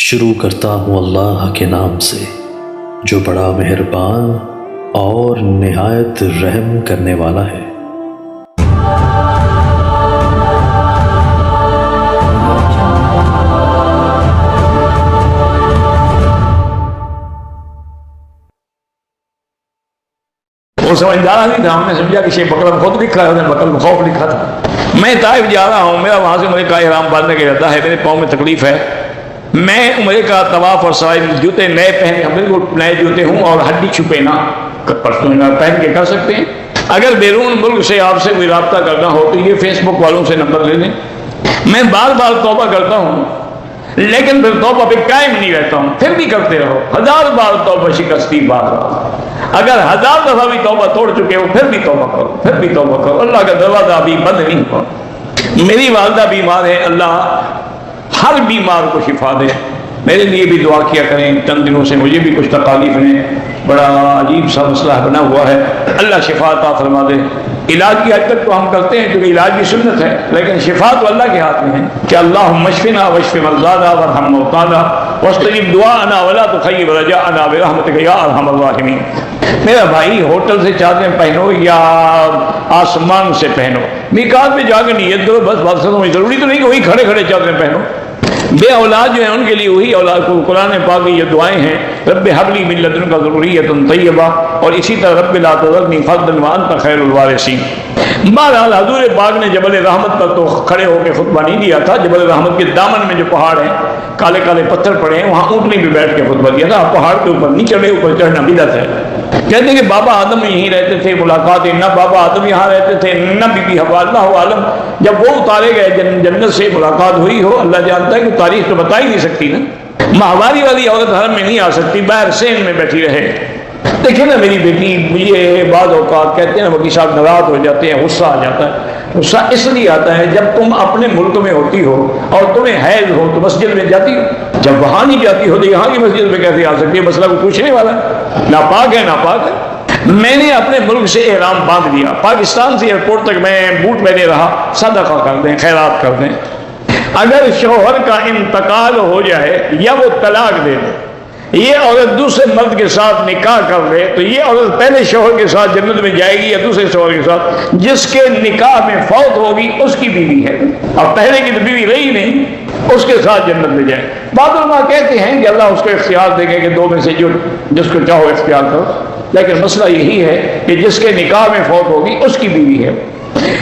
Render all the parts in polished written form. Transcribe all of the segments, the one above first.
شروع کرتا ہوں اللہ کے نام سے جو بڑا مہربان اور نہایت رحم کرنے والا ہے۔ وہ سمجھدار نہیں تھا، ہم نے سمجھا کہ شیخ بکر خود لکھا ہے، بکر خوف لکھا تھا۔ میں طائف جا رہا ہوں، میرا وہاں سے عمرے کا احرام باندھنے کا ارادہ ہے، میرے پاؤں میں تکلیف ہے، میں عمرے کا طواف اور سعی جوتے نئے پہن بالکل نئے جوتے ہوں اور ہڈی چھپے نہ پہن کے کر سکتے ہیں۔ اگر بیرون ملک سے آپ سے کوئی رابطہ کرنا ہو تو یہ فیس بک والوں سے نمبر لے لیں۔ میں بار بار توبہ کرتا ہوں لیکن پھر توبہ پہ قائم نہیں رہتا ہوں، پھر بھی کرتے رہو، 1000 بار توبہ شکستی بار اگر 1000 دفعہ بھی توبہ توڑ چکے ہو پھر بھی توبہ کرو، پھر بھی توبہ کرو، اللہ کا دروازہ ابھی بند نہیں ہوا۔ میری والدہ بیمار ہے، اللہ ہر بیمار کو شفا دے، میرے لیے بھی دعا کیا کریں۔ چند دنوں سے مجھے بھی کچھ تکالیف ہیں، بڑا عجیب سا مسئلہ بنا ہوا ہے، اللہ شفا عطا فرما دے۔ علاج کی حد تک تو ہم کرتے ہیں کیونکہ علاج بھی سنت ہے، لیکن شفا تو اللہ کے ہاتھ میں ہے کہ اللہم اشفنا واشف مرضانا وارحم موتانا واستجب دعاءنا ولا تخیب رجاءنا برحمتک یا ارحم الراحمین۔ میرا بھائی ہوٹل سے چادریں پہنو یا آسمان سے پہنو، میقات میں جا کے نیت کرو، بس بات ختم ہوئی۔ ضروری تو نہیں کہ وہی کھڑے کھڑے چادریں پہنو۔ بے اولاد جو ہیں ان کے لیے وہی اولاد کو قرآن پاک کی یہ دعائیں ہیں، رب حب لی من لدنک ذریۃ طیبہ، اور اسی طرح رب لا تذرنی فردا وانت خیر الوارثین۔ بہرحال حضور پاک نے جبل رحمت پر تو کھڑے ہو کے خطبہ نہیں دیا تھا، جبل رحمت کے دامن میں جو پہاڑ ہیں، کالے کالے پتھر پڑے ہیں، وہاں اونٹنی پہ بیٹھ کے خطبہ دیا تھا۔ پہاڑ کے اوپر نہیں چڑھے، اوپر چڑھنا بدعت ہے۔ کہتے ہیں کہ بابا آدم یہیں رہتے تھے، ملاقات نہ بابا آدم یہاں رہتے تھے نہ بی بی حوا، اللہ عالم جب وہ اتارے گئے جنت سے ملاقات ہوئی ہو، اللہ جانتا ہے کہ تاریخ تو بتا ہی نہیں سکتی نا۔ ماہواری والی عورت حرم میں نہیں آ سکتی، باہر سین میں بیٹھی رہے۔ دیکھیں نا میری بیٹی، مجھے بعض اوقات کہتے ہیں وکیل صاحب ناراض ہو جاتے ہیں، غصہ آ جاتا ہے۔ غصہ اس لیے آتا ہے جب تم اپنے ملک میں ہوتی ہو اور تمہیں حیض ہو تو مسجد میں جاتی ہو، جب وہاں نہیں جاتی ہو تو یہاں کی مسجد میں کیسے آ سکتی ہے؟ مسئلہ کو پوچھنے والا ہے، ناپاک ہے ناپاک ہے۔ میں نے اپنے ملک سے احرام باندھ لیا، پاکستان سے ایئرپورٹ تک میں بوٹ پہنے رہا، صدقہ کر دیں، خیرات کر دیں۔ اگر شوہر کا انتقال ہو جائے یا وہ طلاق دے دے، یہ عورت دوسرے مرد کے ساتھ نکاح کر لے تو یہ عورت پہلے شوہر کے ساتھ جنت میں جائے گی یا دوسرے شوہر کے ساتھ؟ جس کے نکاح میں فوت ہوگی اس کی بیوی ہے، اور پہلے کی تو بیوی رہی نہیں، اس کے ساتھ جنت میں جائے۔ بعض علماء کہتے ہیں کہ اللہ اس کو اختیار دے گا کہ دو میں سے جو جس کو چاہو اختیار کرو، لیکن مسئلہ یہی ہے کہ جس کے نکاح میں فوت ہوگی اس کی بیوی ہے۔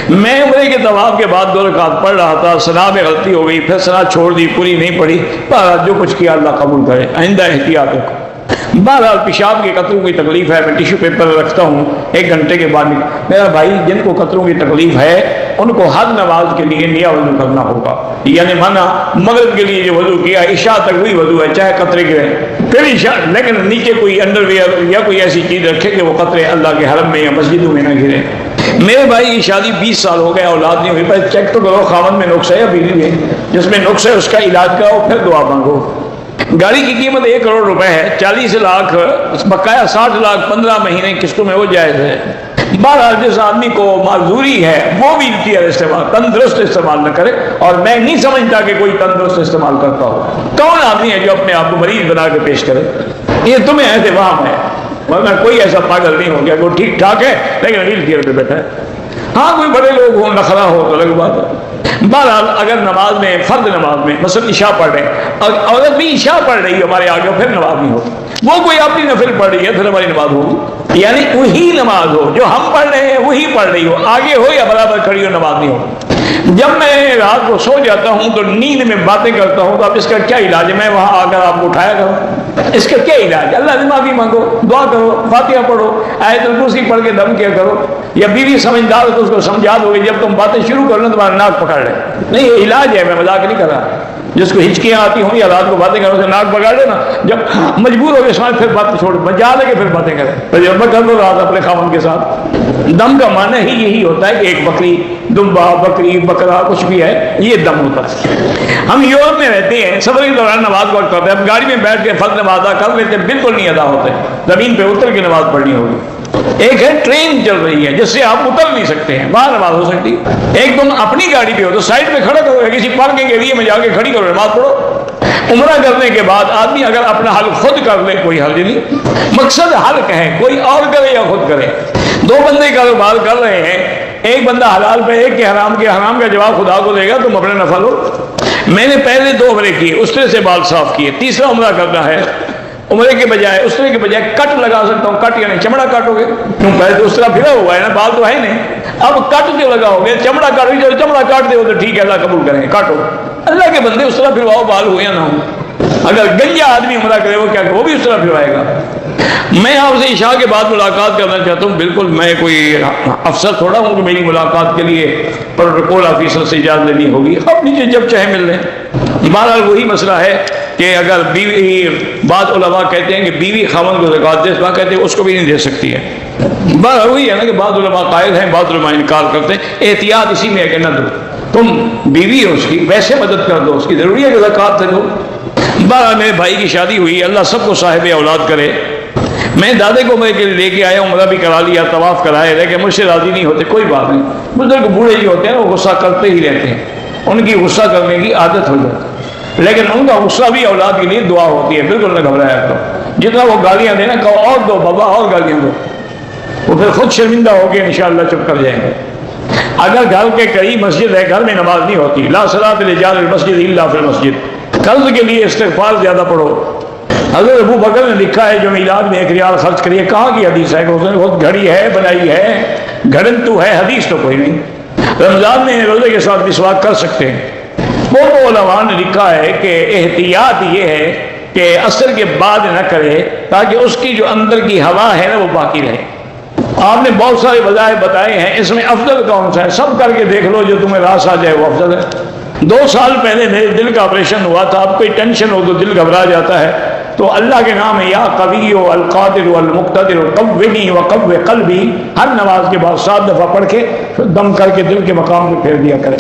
میں عمرے کے طواف کے بعد 2 رکعت پڑھ رہا تھا، ثنا میں غلطی ہو گئی، پھر ثنا چھوڑ دی، پوری نہیں پڑھی۔ بہرحال جو کچھ کیا اللہ قبول کرے، آئندہ احتیاط رکھو۔ بہرحال پیشاب کے قطروں کی تکلیف ہے، میں ٹیشو پیپر رکھتا ہوں، 1 گھنٹے کے بعد میرا بھائی جن کو قطروں کی تکلیف ہے ان کو ہر نماز کے لیے نیا وضو کرنا ہوگا، یعنی مانا مغرب کے لیے جو وضو کیا عشاء تک وہی وضو ہے، چاہے قطرے گرے پھر عشاء، لیکن نیچے کوئی انڈر ویئر یا کوئی ایسی چیز رکھے کہ وہ قطرے اللہ کے حرم میں یا مسجدوں میں نہ گرے۔ میرے بھائی کی شادی 20 سال ہو گئے، اولاد نہیں ہوئی، پہلے چیک تو کرو خاوند میں نقص ہے یا بیوی میں، جس میں نقص ہے اس کا علاج کرو پھر دعا مانگو۔ گاڑی کی قیمت 1 کروڑ روپے ہے، 40 لاکھ بقایا 60 لاکھ 15 مہینے قسطوں میں وہ جائز ہے۔ بہرحال جس آدمی کو معذوری ہے وہ بھی استعمال تندرست استعمال نہ کرے، اور میں نہیں سمجھتا کہ کوئی تندرست استعمال کرتا ہو۔ کون آدمی ہے جو اپنے آپ کو مریض بنا کے پیش کرے؟ یہ تمہیں اہتمام ہے، ورنہ کوئی ایسا پاگل نہیں ہو گیا، وہ ٹھیک ٹھاک ہے لیکن ویل چیئر پہ بیٹھا ہے۔ ہاں کوئی بڑے لوگ ہوں، نخرا ہو تو الگ بات ہے۔ بہرحال اگر نماز میں فرض نماز میں مثلا عشاء پڑھ رہے ہیں اور عورت بھی عشاء پڑھ رہی ہے ہمارے آگے، پھر نماز نہیں ہوتی، وہ کوئی اپنی نفل پڑھ رہی ہے پھر ہماری نماز ہوگی، یعنی وہی نماز ہو جو ہم پڑھ رہے ہیں وہی پڑھ رہی ہو، آگے ہو یا برابر کھڑی ہو، نماز نہیں ہو۔ جب میں رات کو سو جاتا ہوں تو نیند میں باتیں کرتا ہوں، تو اب اس کا کیا علاج ہے؟ میں وہاں آ کر آپ کو اٹھایا کروں، اس کا کیا علاج؟ اللہ سے معافی مانگو، دعا کرو، فاتحہ پڑھو، آیت الکرسی پڑھ کے دم کیا کرو، یا بیوی سمجھدار ہو تو اس کو سمجھا دو کہ جب تم باتیں شروع کر لو تمہارا ناک پکڑ لے۔ نہیں، یہ علاج ہے، میں مذاق نہیں کر رہا۔ جس کو ہچکیاں آتی ہوں یا رات کو باتیں کرو سے ناک پکڑ لینا، جب مجبور ہو کے سمجھ پھر باتیں چھوڑ جا لے کے پھر باتیں کریں، تجربہ کر لو رات اپنے خاوند کے ساتھ۔ دم کا معنی ہی یہی ہوتا ہے کہ ایک بکری، دمبا، بکری، بکرا کچھ بھی ہے، یہ دم ہوتا ہے۔ ہم یورپ میں رہتے ہیں، سفر کے دوران نماز وقت کرتے ہیں، اب گاڑی میں بیٹھ کے فرض نماز ادا کر لیتے ہیں، بالکل نہیں ادا ہوتے، زمین پہ اتر کے نماز پڑھنی ہوگی۔ ایک ہے ٹرین چل رہی ہے جس سے آپ اتر نہیں سکتے ہیں، وہاں نماز ہو سکتی ہے۔ ایک تم اپنی گاڑی پہ ہو تو سائڈ پہ کھڑا کرو، کسی پارکنگ ایریا میں جا کے کھڑی کرو، نماز پڑھو۔ عمرہ کرنے کے بعد آدمی اگر اپنا حل خود کر لے کوئی حل نہیں، مقصد حل کہیں کوئی اور کرے یا خود کرے. دو بندے کاروبار کر رہے ہیں، ایک بندہ حلال پہ ایک کے حرام کا جواب خدا کو دے گا، تم اپنے نفع لو. میں نے پہلے 2 عمرے کیے، اس طرح سے بال صاف کیے، تیسرا عمرہ کرنا ہے، عمرے کے بجائے اس طرح کے بجائے کٹ لگا سکتا ہوں. کٹ یعنی چمڑا کاٹو گے، کیوں پہلے تو اس طرح پھرا ہوا ہے نا، بال تو ہے نہیں. اب کٹ جو لگاؤ گے، چمڑا کاٹو گے، چمڑا کاٹ دے تو ٹھیک ہے، اللہ قبول کریں، کاٹو. اللہ کے بندے اس طرح پھرواؤ بال ہو یا نہ ہو. اگر گنجا آدمی عمرہ کرے وہ کیا وہ بھی اس طرح پھروائے گا. میں آپ سے عشاء کے بعد ملاقات کرنا چاہتا ہوں. بالکل میں کوئی افسر تھوڑا ہوں کہ میری ملاقات کے لیے پروٹوکول آفیسر سے اجازت لینی ہوگی. اب نیچے جب چاہے مل لیں. بہرحال وہی مسئلہ ہے کہ اگر بیوی، بعض علماء کہتے ہیں کہ بیوی خاوند کو زکوٰۃ دے، بعض کہتے ہیں اس کو بھی نہیں دے سکتی ہے. بہرحال وہی ہے نا کہ بعض علماء قائل ہیں، بعض علماء انکار کرتے ہیں. احتیاط اسی میں ہے کہ نہ دو. تم بیوی ہو اس کی، ویسے مدد کر دو اس کی، ضروری ہے کہ زکوٰۃ دے دو. بہرحال میرے بھائی کی شادی ہوئی، اللہ سب کو صاحب اولاد کرے. میں دادے کو عمرے کے لیے لے کے آیا، عمرہ بھی کرا لیا، طواف کرائے، لیکن مجھ سے راضی نہیں ہوتے. کوئی بات نہیں، بزرگ بوڑھے جو ہوتے ہیں وہ غصہ کرتے ہی رہتے ہیں، ان کی غصہ کرنے کی عادت ہو جاتی ہے، لیکن ان کا غصہ بھی اولاد کے لیے دعا ہوتی ہے. بالکل نہ گھبرایا کرو. جتنا وہ گالیاں دیں نا، کہو اور دو بابا، اور گالیاں دو، وہ پھر خود شرمندہ ہو کے انشاءاللہ چپ کر جائیں گے. اگر گھر کے قریب مسجد ہے، گھر میں نماز نہیں ہوتی، لا صلاۃ لجار المسجد الا فی المسجد. قرض کے لیے استغفار زیادہ پڑھو. حضرت ابو بکر نے لکھا ہے جو میلاد میں 1 ریال خرچ کریے. کہاں کی حدیث ہے؟ اس نے خود گھڑی ہے، بنائی ہے، گھڑن تو ہے، حدیث تو کوئی نہیں. رمضان میں روزے کے ساتھ مسواک کر سکتے ہیں. بہت علماء نے لکھا ہے کہ احتیاط یہ ہے کہ عصر کے بعد نہ کرے، تاکہ اس کی جو اندر کی ہوا ہے نا وہ باقی رہے. آپ نے بہت سارے وظائف بتائے ہیں، اس میں افضل کون سا ہے؟ سب کر کے دیکھ لو، جو تمہیں راس آ جائے وہ افضل ہے. 2 سال پہلے میرے دل کا آپریشن ہوا تھا. اب کوئی ٹینشن ہو تو دل گھبرا جاتا ہے، تو اللہ کے نام ہے یا قوی القادر المقتدر قوّنی وقوّ قلبی، ہر نماز کے بعد 7 دفعہ پڑھ کے دم کر کے دل کے مقام پہ پھیر دیا کرے.